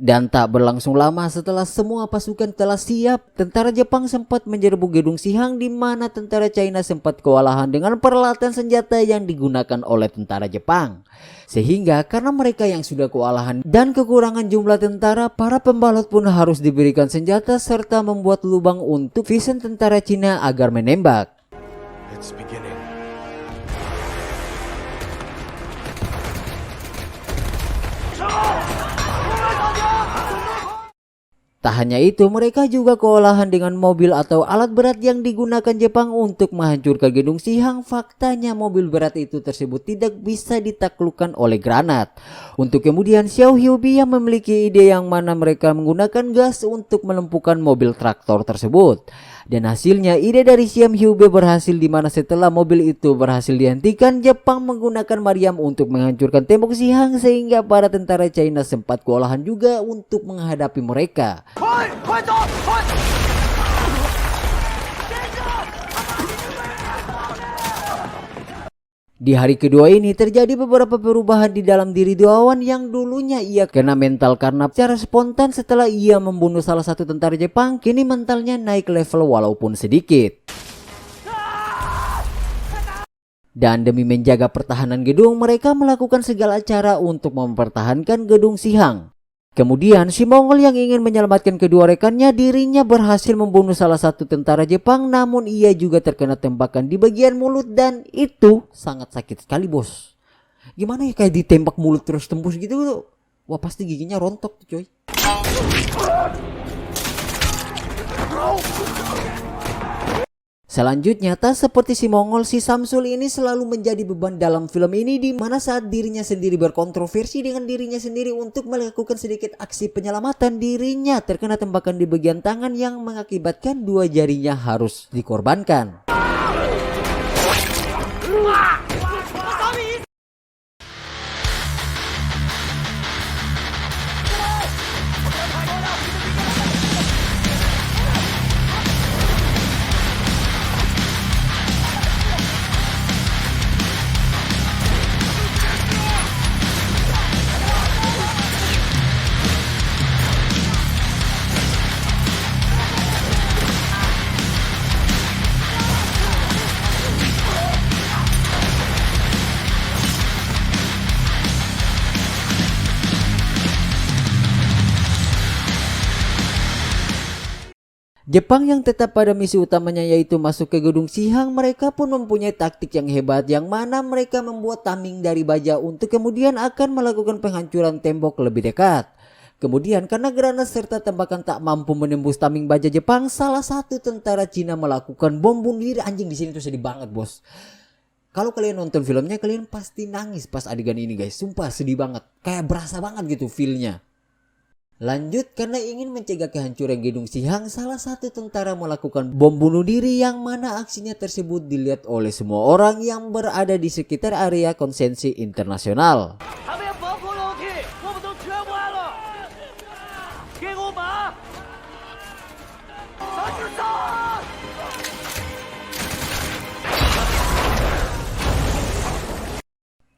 Dan tak berlangsung lama setelah semua pasukan telah siap, tentara Jepang sempat menyerbu gedung Sihang di mana tentara China sempat kewalahan dengan peralatan senjata yang digunakan oleh tentara Jepang. Sehingga karena mereka yang sudah kewalahan dan kekurangan jumlah tentara, para pembalot pun harus diberikan senjata serta membuat lubang untuk vision tentara Cina agar menembak. It's beginning. Tak hanya itu, mereka juga kewalahan dengan mobil atau alat berat yang digunakan Jepang untuk menghancurkan gedung Sihang. Faktanya mobil berat itu tersebut tidak bisa ditaklukkan oleh granat. Untuk kemudian Xiao Hyobi yang memiliki ide yang mana mereka menggunakan gas untuk melumpuhkan mobil traktor tersebut. Dan hasilnya ide dari Xiao Hyobi berhasil, di mana setelah mobil itu berhasil dihentikan, Jepang menggunakan meriam untuk menghancurkan tembok Sihang sehingga para tentara China sempat kewalahan juga untuk menghadapi mereka. Di hari kedua ini terjadi beberapa perubahan di dalam diri Doawan yang dulunya ia kena mental karena secara spontan setelah ia membunuh salah satu tentara Jepang, kini mentalnya naik level walaupun sedikit. Dan demi menjaga pertahanan gedung, mereka melakukan segala cara untuk mempertahankan gedung Sihang. Kemudian si Mongol yang ingin menyelamatkan kedua rekannya, dirinya berhasil membunuh salah satu tentara Jepang, namun ia juga terkena tembakan di bagian mulut dan itu sangat sakit sekali bos. Gimana ya kayak ditembak mulut terus tembus gitu? Wah pasti giginya rontok tuh coy. Selanjutnya, tak seperti si Mongol, si Samsul ini selalu menjadi beban dalam film ini, di mana saat dirinya sendiri berkontroversi dengan dirinya sendiri untuk melakukan sedikit aksi penyelamatan, dirinya terkena tembakan di bagian tangan yang mengakibatkan dua jarinya harus dikorbankan. Jepang yang tetap pada misi utamanya yaitu masuk ke gedung Sihang, mereka pun mempunyai taktik yang hebat yang mana mereka membuat tameng dari baja untuk kemudian akan melakukan penghancuran tembok lebih dekat. Kemudian karena granat serta tembakan tak mampu menembus tameng baja Jepang, salah satu tentara Cina melakukan bom bunuh diri. Anjing, di sini tuh sedih banget bos. Kalau kalian nonton filmnya kalian pasti nangis pas adegan ini guys. Sumpah sedih banget. Kayak berasa banget gitu feelnya. Lanjut, karena ingin mencegah kehancuran gedung Sihang, salah satu tentara melakukan bom bunuh diri yang mana aksinya tersebut dilihat oleh semua orang yang berada di sekitar area konvensi internasional.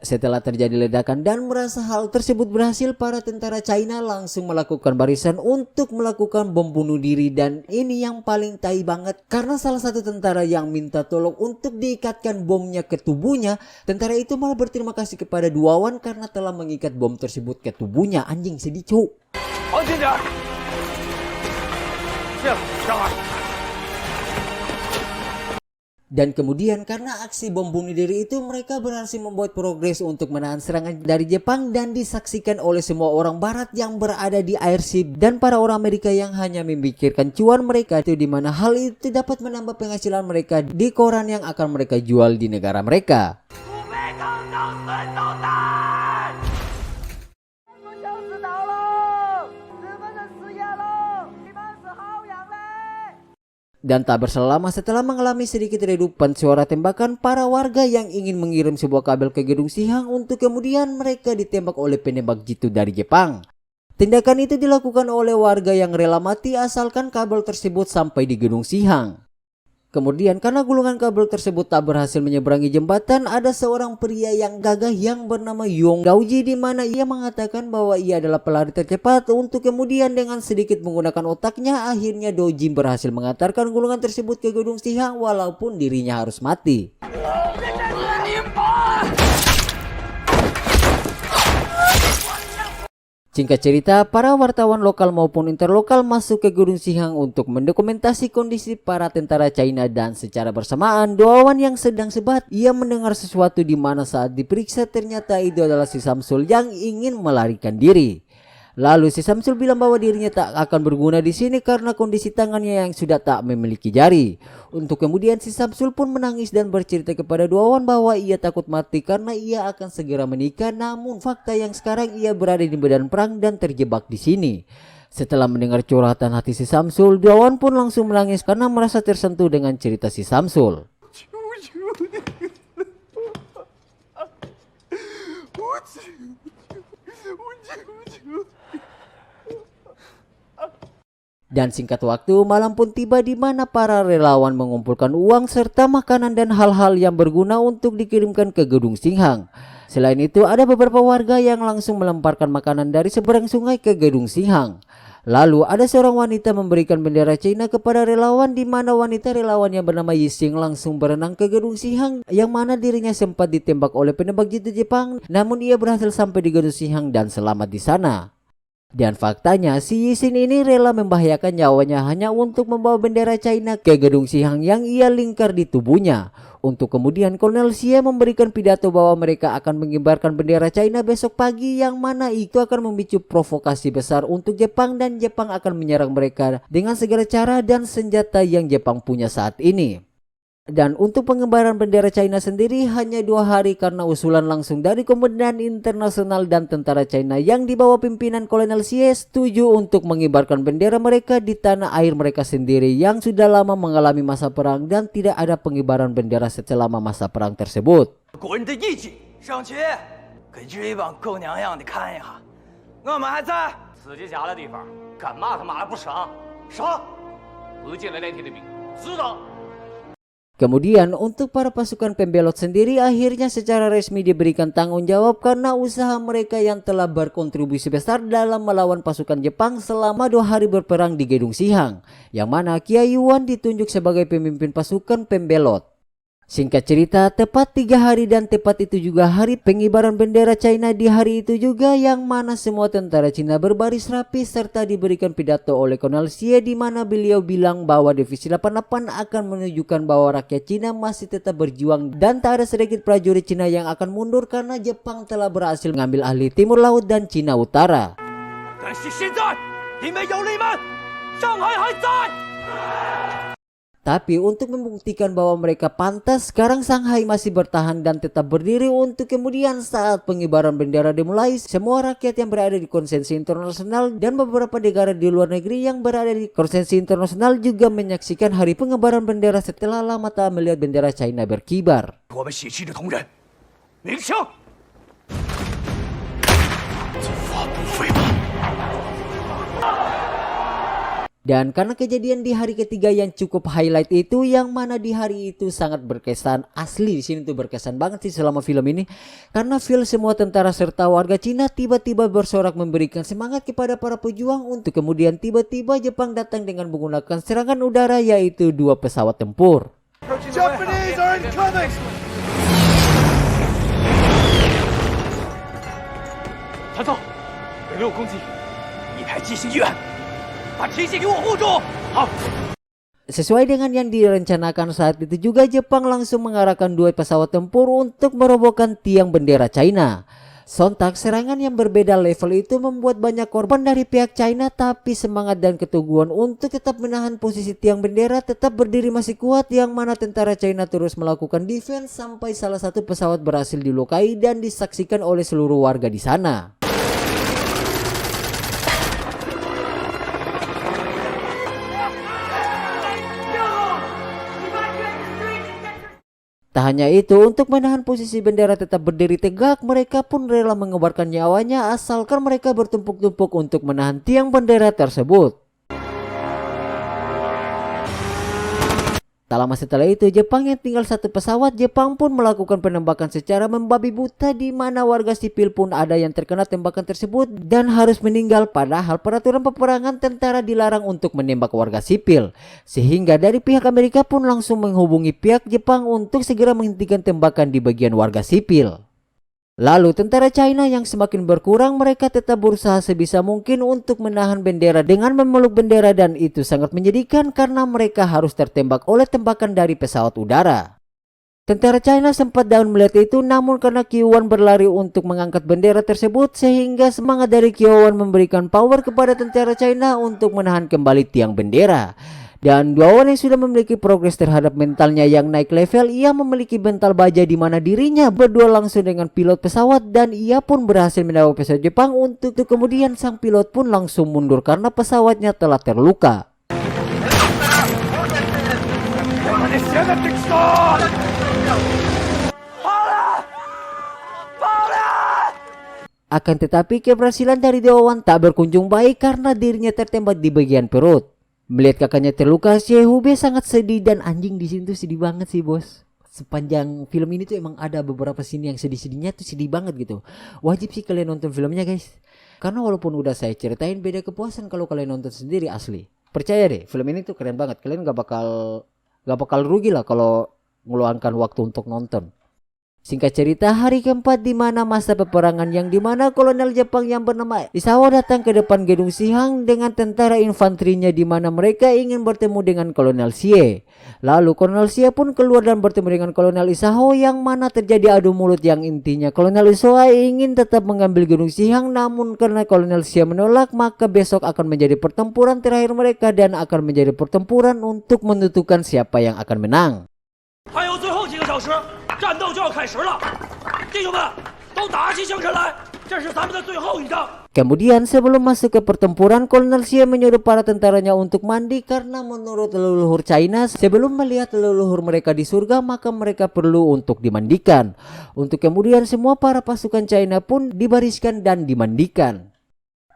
Setelah terjadi ledakan dan merasa hal tersebut berhasil, para tentara China langsung melakukan barisan untuk melakukan bom bunuh diri. Dan ini yang paling tai banget, karena salah satu tentara yang minta tolong untuk diikatkan bomnya ke tubuhnya, tentara itu malah berterima kasih kepada Doawan karena telah mengikat bom tersebut ke tubuhnya. Anjing, sedih cu. Dan kemudian karena aksi bom bunuh diri itu, mereka berhasil membuat progres untuk menahan serangan dari Jepang dan disaksikan oleh semua orang barat yang berada di airship dan para orang Amerika yang hanya memikirkan cuan mereka, itu dimana hal itu dapat menambah penghasilan mereka di koran yang akan mereka jual di negara mereka. Dan tak berselang lama setelah mengalami sedikit redupan suara tembakan, para warga yang ingin mengirim sebuah kabel ke gedung Sihang untuk kemudian mereka ditembak oleh penembak jitu dari Jepang. Tindakan itu dilakukan oleh warga yang rela mati asalkan kabel tersebut sampai di gedung Sihang. Kemudian karena gulungan kabel tersebut tak berhasil menyeberangi jembatan, ada seorang pria yang gagah yang bernama Yong Daoji, di mana ia mengatakan bahwa ia adalah pelari tercepat, untuk kemudian dengan sedikit menggunakan otaknya akhirnya Daoji berhasil mengantarkan gulungan tersebut ke Gedung Sihang walaupun dirinya harus mati. Singkat cerita, para wartawan lokal maupun interlokal masuk ke Gedung Sihang untuk mendokumentasi kondisi para tentara China, dan secara bersamaan Doawan yang sedang sebat, ia mendengar sesuatu di mana saat diperiksa ternyata itu adalah si Samsul yang ingin melarikan diri. Lalu si Samsul bilang bahwa dirinya tak akan berguna di sini karena kondisi tangannya yang sudah tak memiliki jari. Untuk kemudian si Samsul pun menangis dan bercerita kepada Doawan bahwa ia takut mati karena ia akan segera menikah, namun fakta yang sekarang ia berada di medan perang dan terjebak di sini. Setelah mendengar curhatan hati si Samsul, Doawan pun langsung menangis karena merasa tersentuh dengan cerita si Samsul. Dan singkat waktu, malam pun tiba di mana para relawan mengumpulkan uang serta makanan dan hal-hal yang berguna untuk dikirimkan ke Gedung Sihang. Selain itu, ada beberapa warga yang langsung melemparkan makanan dari seberang sungai ke Gedung Sihang. Lalu ada seorang wanita memberikan bendera China kepada relawan, di mana wanita relawan yang bernama Yixing langsung berenang ke Gedung Sihang, yang mana dirinya sempat ditembak oleh penembak jitu Jepang, namun ia berhasil sampai di Gedung Sihang dan selamat di sana. Dan faktanya si Yixing ini rela membahayakan nyawanya hanya untuk membawa bendera China ke Gedung Sihang yang ia lingkar di tubuhnya. Untuk kemudian Kolonel Xie memberikan pidato bahwa mereka akan mengibarkan bendera China besok pagi, yang mana itu akan memicu provokasi besar untuk Jepang dan Jepang akan menyerang mereka dengan segala cara dan senjata yang Jepang punya saat ini. Dan untuk pengibaran bendera China sendiri hanya 2 hari karena usulan langsung dari Komandan Internasional dan tentara China yang di bawah pimpinan Kolonel Xie setuju untuk mengibarkan bendera mereka di tanah air mereka sendiri yang sudah lama mengalami masa perang dan tidak ada pengibaran bendera selama masa perang tersebut. 国人的义气，上去给追帮够娘样的看一下，我们还在。自己家的地方，干嘛他妈的不上？上！自己来2天的兵，知道。 Kemudian untuk para pasukan pembelot sendiri akhirnya secara resmi diberikan tanggung jawab karena usaha mereka yang telah berkontribusi besar dalam melawan pasukan Jepang selama 2 hari berperang di Gedung Sihang, yang mana Kiai Yuan ditunjuk sebagai pemimpin pasukan pembelot. Singkat cerita, tepat 3 hari dan tepat itu juga hari pengibaran bendera China di hari itu juga, yang mana semua tentara Cina berbaris rapi serta diberikan pidato oleh Kolonel Xie, di mana beliau bilang bahwa Divisi 88 akan menunjukkan bahwa rakyat Cina masih tetap berjuang dan tak ada sedikit prajurit Cina yang akan mundur karena Jepang telah berhasil mengambil alih Timur Laut dan Cina Utara. Tapi untuk membuktikan bahwa mereka pantas, sekarang Shanghai masih bertahan dan tetap berdiri untuk kemudian saat pengibaran bendera dimulai, semua rakyat yang berada di konsensi internasional dan beberapa negara di luar negeri yang berada di konsensi internasional juga menyaksikan hari pengibaran bendera setelah lama tak melihat bendera China berkibar. Dan karena kejadian di hari ketiga yang cukup highlight itu, yang mana di hari itu sangat berkesan, asli di sini tuh berkesan banget sih selama film ini, karena feel semua tentara serta warga Cina tiba-tiba bersorak memberikan semangat kepada para pejuang untuk kemudian tiba-tiba Jepang datang dengan menggunakan serangan udara, yaitu 2 pesawat tempur. Japanese are incoming. 团奏，北6攻击，1排机型预案。 Sesuai dengan yang direncanakan saat itu juga, Jepang langsung mengarahkan 2 pesawat tempur untuk merobohkan tiang bendera China. Sontak serangan yang berbeda level itu membuat banyak korban dari pihak China, tapi semangat dan keteguhan untuk tetap menahan posisi tiang bendera tetap berdiri masih kuat, yang mana tentara China terus melakukan defense sampai salah satu pesawat berhasil dilukai dan disaksikan oleh seluruh warga di sana. Tak hanya itu, untuk menahan posisi bendera tetap berdiri tegak, mereka pun rela mengeluarkan nyawanya asalkan mereka bertumpuk-tumpuk untuk menahan tiang bendera tersebut. Tak lama setelah itu, Jepang yang tinggal satu pesawat, Jepang pun melakukan penembakan secara membabi buta di mana warga sipil pun ada yang terkena tembakan tersebut dan harus meninggal, padahal peraturan peperangan tentara dilarang untuk menembak warga sipil. Sehingga dari pihak Amerika pun langsung menghubungi pihak Jepang untuk segera menghentikan tembakan di bagian warga sipil. Lalu tentara China yang semakin berkurang, mereka tetap berusaha sebisa mungkin untuk menahan bendera dengan memeluk bendera, dan itu sangat menyedihkan karena mereka harus tertembak oleh tembakan dari pesawat udara. Tentara China sempat down melihat itu, namun karena Kiyuan berlari untuk mengangkat bendera tersebut sehingga semangat dari Kiyuan memberikan power kepada tentara China untuk menahan kembali tiang bendera. Dan dua orang yang sudah memiliki progres terhadap mentalnya yang naik level, ia memiliki mental baja di mana dirinya berdua langsung dengan pilot pesawat dan ia pun berhasil menawar pesawat Jepang untuk itu. Kemudian sang pilot pun langsung mundur karena pesawatnya telah terluka. Akan tetapi keberhasilan dari Dewawan tak berkunjung baik karena dirinya tertembak di bagian perut. Melihat kakaknya terluka, Shehube sangat sedih, dan anjing di sini tuh sedih banget sih bos. Sepanjang film ini tuh emang ada beberapa scene yang sedih-sedihnya tuh sedih banget gitu. Wajib sih kalian nonton filmnya guys. Karena walaupun udah saya ceritain, beda kepuasan kalau kalian nonton sendiri asli. Percaya deh, film ini tuh keren banget. Kalian gak bakal rugi lah kalau meluangkan waktu untuk nonton. Singkat cerita, hari keempat di mana masa peperangan yang dimana kolonel Jepang yang bernama Isao datang ke depan gedung Shihang dengan tentara infanterinya di mana mereka ingin bertemu dengan kolonel Xie. Lalu kolonel Xie pun keluar dan bertemu dengan kolonel Isao yang mana terjadi adu mulut yang intinya kolonel Isao ingin tetap mengambil gedung Shihang, namun karena kolonel Xie menolak, maka besok akan menjadi pertempuran terakhir mereka dan akan menjadi pertempuran untuk menentukan siapa yang akan menang. 战斗就要开始了，弟兄们，都打起精神来，这是咱们的最后一仗。 Kemudian sebelum masuk ke pertempuran, kolonel Xie menyuruh para tentaranya untuk mandi karena menurut leluhur China, sebelum melihat leluhur mereka di surga, maka mereka perlu untuk dimandikan. Untuk kemudian semua para pasukan China pun dibariskan dan dimandikan.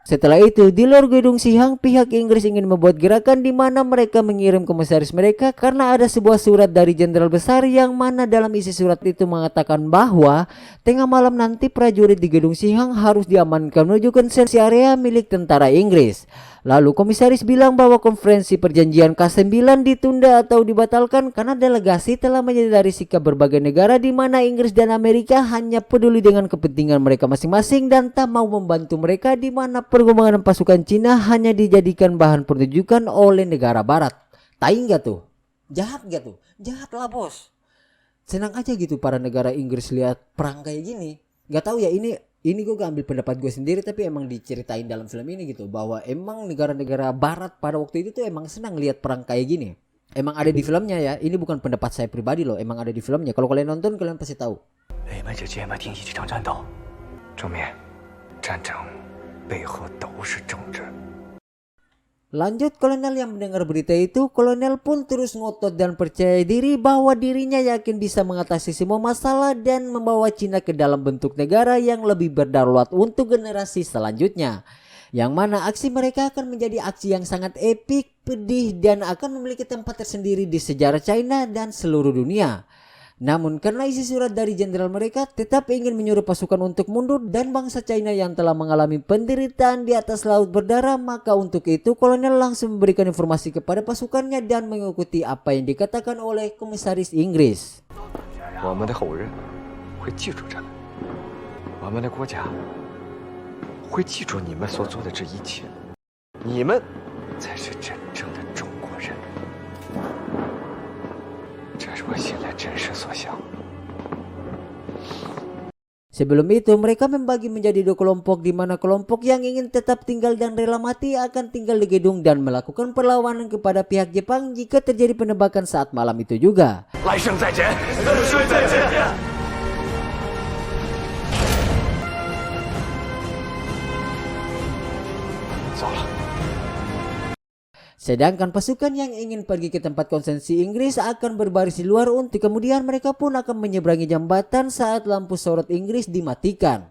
Setelah itu, di luar gedung Shihang, pihak Inggris ingin membuat gerakan di mana mereka mengirim komisaris mereka karena ada sebuah surat dari jenderal besar yang mana dalam isi surat itu mengatakan bahwa tengah malam nanti prajurit di gedung Shihang harus diamankan menuju konsensi area milik tentara Inggris. Lalu komisaris bilang bahwa konferensi perjanjian K9 ditunda atau dibatalkan karena delegasi telah menyadari sikap berbagai negara di mana Inggris dan Amerika hanya peduli dengan kepentingan mereka masing-masing dan tak mau membantu mereka, di mana perkembangan pasukan Cina hanya dijadikan bahan pertunjukan oleh negara barat. Tai gak tuh? Jahat gak tuh? Jahat lah bos. Senang aja gitu para negara Inggris lihat perang kayak gini. Gak tahu ya, ini gue gak ambil pendapat gue sendiri, tapi emang diceritain dalam film ini gitu bahwa emang negara-negara barat pada waktu itu tuh emang senang lihat perang kayak gini. Emang ada di filmnya ya, ini bukan pendapat saya pribadi loh, emang ada di filmnya. Kalau kalian nonton kalian pasti tahu. 北美这接没听起这场战斗，正面战争背后都是政治。 Lanjut, kolonel yang mendengar berita itu, kolonel pun terus ngotot dan percaya diri bahwa dirinya yakin bisa mengatasi semua masalah dan membawa Cina ke dalam bentuk negara yang lebih berdaulat untuk generasi selanjutnya. Yang mana aksi mereka akan menjadi aksi yang sangat epik, pedih, dan akan memiliki tempat tersendiri di sejarah China dan seluruh dunia. Namun karena isi surat dari jenderal mereka tetap ingin menyuruh pasukan untuk mundur dan bangsa China yang telah mengalami penderitaan di atas laut berdarah, maka untuk itu kolonel langsung memberikan informasi kepada pasukannya dan mengikuti apa yang dikatakan oleh komisaris Inggris. 我们的后人会记住这个，我们的国家会记住你们所做的这一切，你们才是真正的中国人。 这是我现在真实所想。 Sebelum itu mereka membagi menjadi dua kelompok, di mana kelompok yang ingin tetap tinggal dan rela mati akan tinggal di gedung dan melakukan perlawanan kepada pihak Jepang jika terjadi penembakan saat malam itu juga. 来生再见，来生再见。走了。 Sedangkan pasukan yang ingin pergi ke tempat konsensi Inggris akan berbaris di luar untuk kemudian mereka pun akan menyeberangi jembatan saat lampu sorot Inggris dimatikan.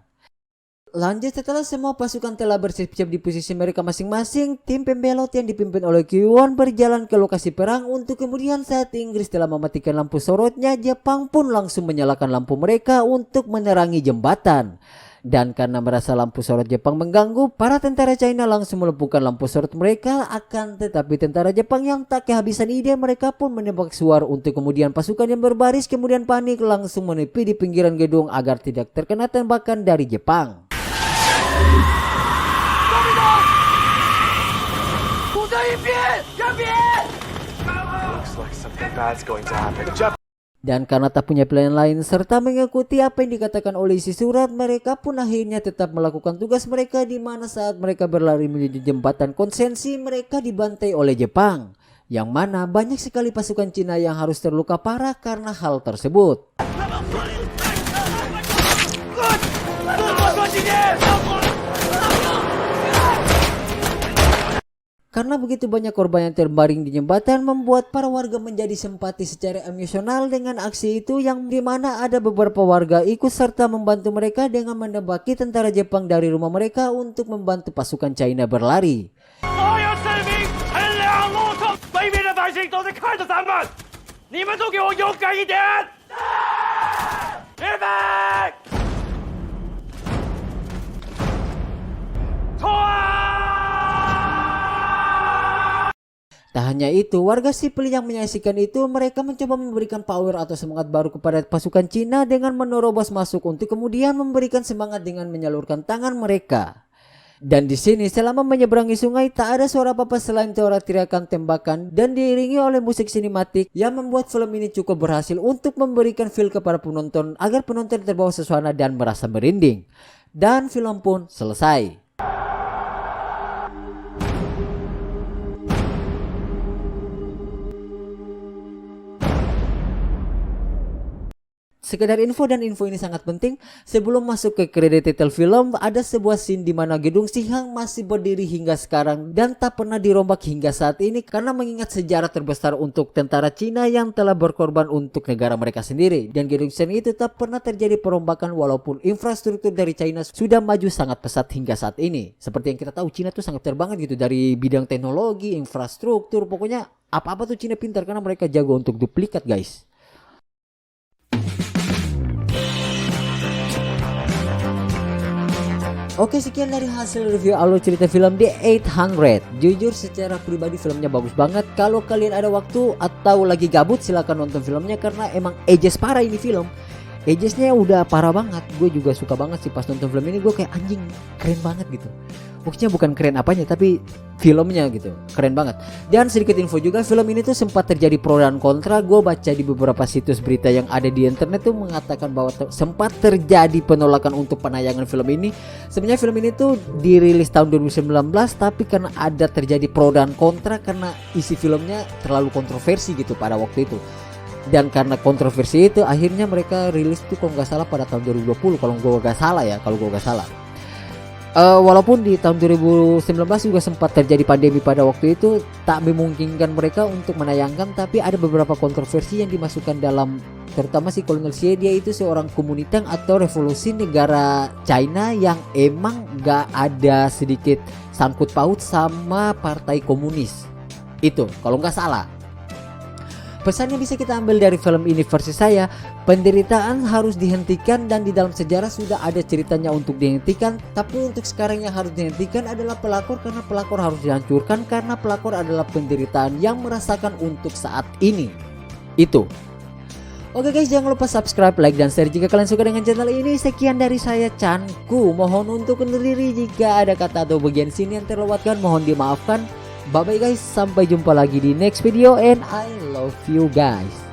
Lanjut, setelah semua pasukan telah bersiap-siap di posisi mereka masing-masing, tim pembelot yang dipimpin oleh Kyuwon berjalan ke lokasi perang untuk kemudian saat Inggris telah mematikan lampu sorotnya, Jepang pun langsung menyalakan lampu mereka untuk menerangi jembatan. Dan karena merasa lampu sorot Jepang mengganggu, para tentara China langsung melumpuhkan lampu sorot mereka. Akan tetapi tentara Jepang yang tak kehabisan ide, mereka pun menembak suar untuk kemudian pasukan yang berbaris kemudian panik langsung menepi di pinggiran gedung agar tidak terkena tembakan dari Jepang. Looks like something bad's going to happen. Dan karena tak punya pilihan lain serta mengikuti apa yang dikatakan oleh isi surat, mereka pun akhirnya tetap melakukan tugas mereka, di mana saat mereka berlari menuju jembatan konsensi, mereka dibantai oleh Jepang, yang mana banyak sekali pasukan Cina yang harus terluka parah karena hal tersebut. Karena begitu banyak korban yang terbaring di jembatan, membuat para warga menjadi simpati secara emosional dengan aksi itu, yang dimana ada beberapa warga ikut serta membantu mereka dengan menembaki tentara Jepang dari rumah mereka untuk membantu pasukan China berlari. Tak hanya itu, warga sipil yang menyaksikan itu, mereka mencoba memberikan power atau semangat baru kepada pasukan Cina dengan menerobos masuk untuk kemudian memberikan semangat dengan menyalurkan tangan mereka. Dan di sini selama menyeberangi sungai tak ada suara apa-apa selain teriakan tembakan dan diiringi oleh musik sinematik yang membuat film ini cukup berhasil untuk memberikan feel kepada penonton agar penonton terbawa suasana dan merasa merinding. Dan film pun selesai. Sekedar info, dan info ini sangat penting. Sebelum masuk ke kredit title film, ada sebuah scene di mana gedung Sihang masih berdiri hingga sekarang dan tak pernah dirombak hingga saat ini, karena mengingat sejarah terbesar untuk tentara Cina yang telah berkorban untuk negara mereka sendiri. Dan gedung Sihang itu tak pernah terjadi perombakan walaupun infrastruktur dari China sudah maju sangat pesat hingga saat ini. Seperti yang kita tahu, Cina tuh sangat terbanget gitu dari bidang teknologi, infrastruktur, pokoknya apa-apa tuh Cina pintar karena mereka jago untuk duplikat, guys. Oke, sekian dari hasil review alur cerita film The 800. Jujur secara pribadi filmnya bagus banget. Kalau kalian ada waktu atau lagi gabut, silahkan nonton filmnya karena emang ages parah ini film. Agesnya udah parah banget. Gue juga suka banget sih pas nonton film ini. Gue kayak anjing, keren banget gitu. Maksudnya bukan keren apanya, tapi filmnya gitu, keren banget. Dan sedikit info juga, film ini tuh sempat terjadi pro dan kontra. Gue baca di beberapa situs berita yang ada di internet tuh mengatakan bahwa sempat terjadi penolakan untuk penayangan film ini. Sebenarnya film ini tuh dirilis tahun 2019, tapi karena ada terjadi pro dan kontra karena isi filmnya terlalu kontroversi gitu pada waktu itu. Dan karena kontroversi itu akhirnya mereka rilis tuh kalau nggak salah pada tahun 2020 kalau gue nggak salah. Walaupun di tahun 2019 juga sempat terjadi pandemi pada waktu itu, tak memungkinkan mereka untuk menayangkan, tapi ada beberapa kontroversi yang dimasukkan dalam, terutama si Kolonel Xie, dia itu seorang komunitan atau revolusi negara China yang emang gak ada sedikit sangkut paut sama partai komunis. Itu kalau nggak salah. Pesan yang bisa kita ambil dari film ini versi saya, penderitaan harus dihentikan dan di dalam sejarah sudah ada ceritanya untuk dihentikan. Tapi untuk sekarang yang harus dihentikan adalah pelakor, karena pelakor harus dihancurkan karena pelakor adalah penderitaan yang merasakan untuk saat ini. Itu. Oke guys, jangan lupa subscribe, like, dan share jika kalian suka dengan channel ini. Sekian dari saya, Chanku. Mohon untuk undur diri jika ada kata atau bagian sini yang terlewatkan, mohon dimaafkan. Bye bye guys, sampai jumpa lagi di next video and I love you guys.